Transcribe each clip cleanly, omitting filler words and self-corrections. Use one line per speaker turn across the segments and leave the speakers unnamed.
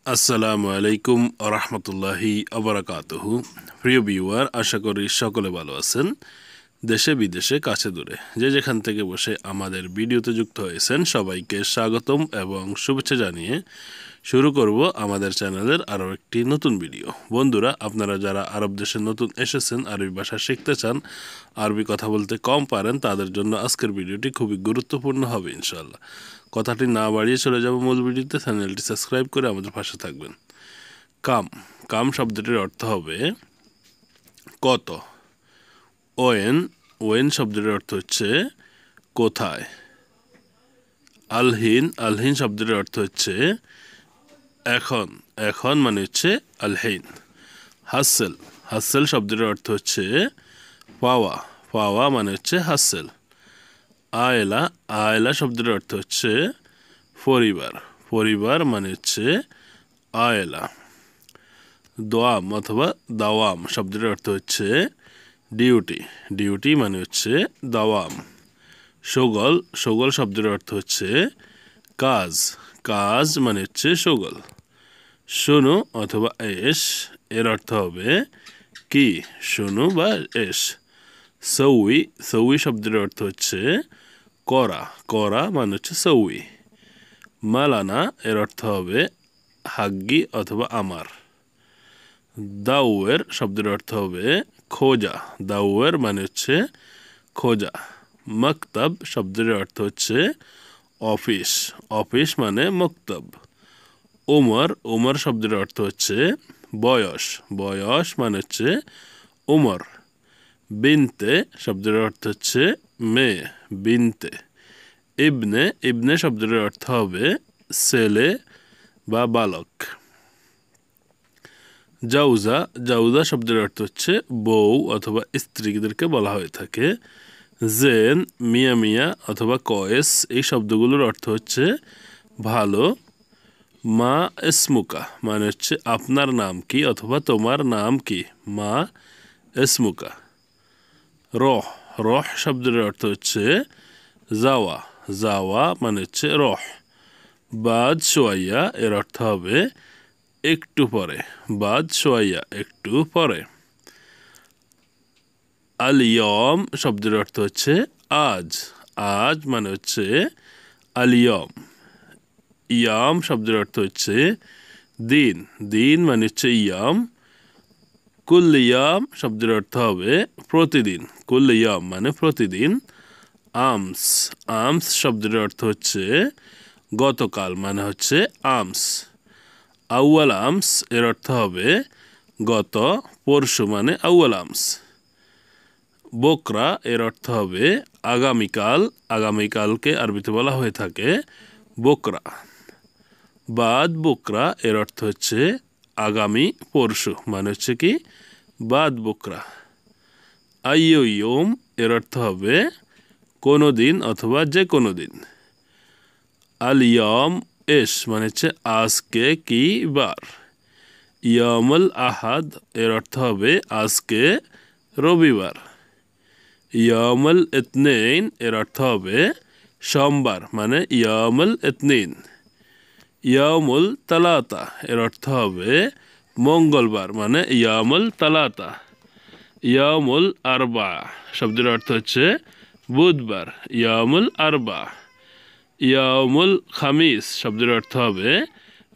আসসালামু আলাইকুম রহমতুল্লাহি আবরাকাতুহু। প্রিয় ভিউয়ার, আশা করি সকলে ভালো আছেন। দেশে বিদেশে কাছে দূরে যে যেখান থেকে বসে আমাদের ভিডিওতে যুক্ত হয়েছেন সবাইকে স্বাগতম এবং শুভেচ্ছা জানিয়ে শুরু করব আমাদের চ্যানেলের আরও একটি নতুন ভিডিও। বন্ধুরা, আপনারা যারা আরব দেশে নতুন এসেছেন, আরবি ভাষা শিখতে চান, আরবি কথা বলতে কম পারেন, তাদের জন্য আজকের ভিডিওটি খুবই গুরুত্বপূর্ণ হবে ইনশাআল্লাহ। কথাটি না বাড়িয়ে চলে যাব মূল ভিডিওতে। চ্যানেলটি সাবস্ক্রাইব করে আমাদের পাশে থাকবেন। কাম কাম শব্দটির অর্থ হবে কত। ওয়েন ওয়েন শব্দটির অর্থ হচ্ছে কোথায়। আলহিন আলহিন শব্দটির অর্থ হচ্ছে এখন। এখন মানে হচ্ছে আলহিন। হাসেল হাসেল শব্দটির অর্থ হচ্ছে পাওয়া। পাওয়া মানে হচ্ছে হাসেল। আয়লা আয়লা শব্দটির অর্থ হচ্ছে পরিবার। পরিবার মানে হচ্ছে আয়লা। দোয়াম অথবা দাওয়াম শব্দটির অর্থ হচ্ছে ডিউটি। ডিউটি মানে হচ্ছে দাওয়াম। সগল সগল শব্দের অর্থ হচ্ছে কাজ। কাজ মানে হচ্ছে সগল। শোনো অথবা এস এর অর্থ হবে কি। শোনো বা এস। সৌই সৌই শব্দের অর্থ হচ্ছে করা। করা মানে হচ্ছে সৌই। মালানা এর অর্থ হবে হাগ্গি অথবা আমার। দাউয়ের শব্দের অর্থ হবে খোঁজা। দাউয়ের মানে হচ্ছে খোঁজা। মক্তব শব্দের অর্থ হচ্ছে অফিস। অফিস মানে মক্তব। ওমর ওমর শব্দের অর্থ হচ্ছে বয়স। বয়স মানে হচ্ছে ওমর। বিনতে শব্দের অর্থ হচ্ছে মেয়ে। বিনতে। ইবনে ইবনে শব্দের অর্থ হবে ছেলে বা বালক। জাউজা জাউজা শব্দের অর্থ হচ্ছে বউ অথবা স্ত্রীদেরকে বলা হয়ে থাকে। জেন মিয়া মিয়া অথবা কয়েস এই শব্দগুলোর অর্থ হচ্ছে ভালো। মা এসমুকা মানে হচ্ছে আপনার নাম কি অথবা তোমার নাম কি। মা এসমুকা। রহ রহ শব্দের অর্থ হচ্ছে যাওয়া। যাওয়া মানে হচ্ছে রহ। বাদ সোয়াইয়া এর অর্থ হবে একটু পরে। বাদ সোয়াইয়া একটু পরে। আল ইয়ম শব্দের অর্থ হচ্ছে আজ। আজ মানে হচ্ছে আল ইয়ম। ইয়াম শব্দের অর্থ হচ্ছে দিন। দিন মানে হচ্ছে ইয়াম। কুল ইয়াম শব্দের অর্থ হবে প্রতিদিন। কুল ইয়াম মানে প্রতিদিন। আমস আমস শব্দের অর্থ হচ্ছে গতকাল মানে হচ্ছে আমস। আউয়াল আমস এর অর্থ হবে গত পরশু মানে আউয়াল আমস। বকরা এর অর্থ হবে আগামীকাল। আগামীকালকে আরবিতে বলা হয়ে থাকে বকরা। বাদ বকরা এর অর্থ হচ্ছে আগামী পরশু মানে হচ্ছে কি বাদ বকরা। আইয়ুম এর অর্থ হবে কোনো দিন অথবা যে কোনো দিন। আল ইয়ম এস মানে হচ্ছে আজকে কি বার। ইয়ামুল আহাদ এর অর্থ হবে আজকে রবিবার। ইয়ামুল ইতনিন এর অর্থ হবে সোমবার মানে ইয়ামুল ইতনিন। ইয়ামুল তালাতা এর অর্থ হবে মঙ্গলবার মানে ইয়ামুল তালাতা। ইয়ামুল আরবা শব্দের অর্থ হচ্ছে বুধবার। ইয়ামুল আরবা। ইয়ামুল খামিস শব্দের অর্থ হবে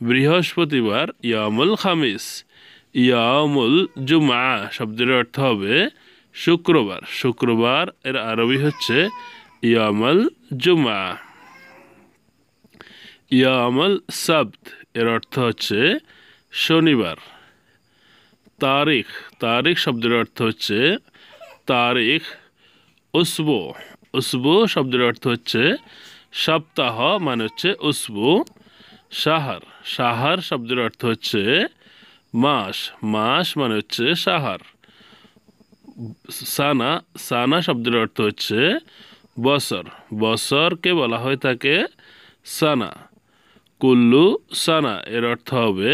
বৃহস্পতিবার। ইয়ামুল খামিস। ইয়ামুল জুমা শব্দের অর্থ হবে শুক্রবার। শুক্রবার এর আরবি হচ্ছে ইয়ামুল জুমা। ইয়ামুল সাবত এর অর্থ হচ্ছে শনিবার। তারিখ তারিখ শব্দের অর্থ হচ্ছে তারিখ। উসবু উসবু শব্দের অর্থ হচ্ছে সপ্তাহ মানে হচ্ছে উসবু। সাহার সাহার শব্দের অর্থ হচ্ছে মাস। মাস মানে হচ্ছে সাহার। সানা সানা শব্দের অর্থ হচ্ছে বছর। বছরকে বলা হয়ে থাকে সানা। কুল্লু সানা এর অর্থ হবে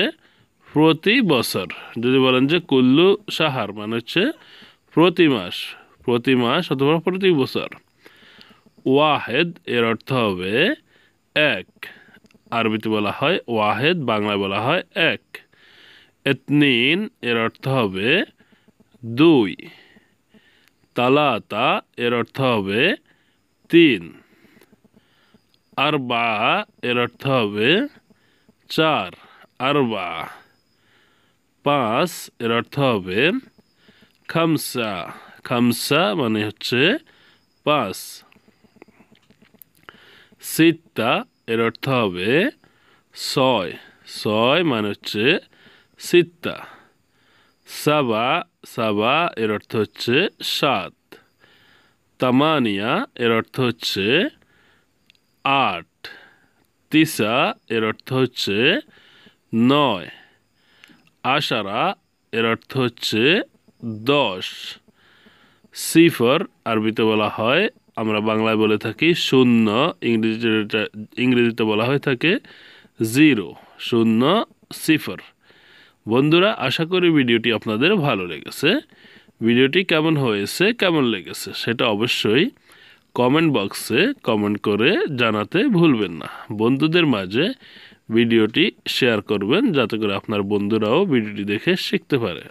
প্রতি বছর। যদি বলেন যে কুল্লু সাহার মানে হচ্ছে প্রতি মাস। প্রতি মাস অথবা প্রতি বছর। ওয়াহেদ এর অর্থ হবে এক। আরবিতে বলা হয় ওয়াহেদ, বাংলায় বলা হয় এক। ইতনিন এর অর্থ হবে দুই। তালাতা এর অর্থ হবে তিন। আরবা এর অর্থ হবে চার, আরবা। পাঁচ এর অর্থ হবে খামসা, খামসা মানে হচ্ছে পাঁচ। সিত্তা এর অর্থ হবে ছয়, ছয় মানে হচ্ছে সিত্তা। সাবা, সাবা এর অর্থ হচ্ছে সাত। তামানিয়া এর অর্থ হচ্ছে আট। তিসা এর অর্থ হচ্ছে নয়। আশারা এর অর্থ হচ্ছে দশ। সিফর আরবিতে বলা হয়, আমরা বাংলায় বলে থাকি শূন্য, ইংরেজিতে বলা হয়ে থাকে জিরো, শূন্য, সিফর। বন্ধুরা, আশা করি ভিডিওটি আপনাদের ভালো লেগেছে। ভিডিওটি কেমন হয়েছে, কেমন লেগেছে সেটা অবশ্যই কমেন্ট বক্সে কমেন্ট করে জানাতে ভুলবেন না। বন্ধুদের মাঝে ভিডিওটি শেয়ার করবেন যাতে করে আপনার বন্ধুরাও ভিডিওটি দেখে শিখতে পারে।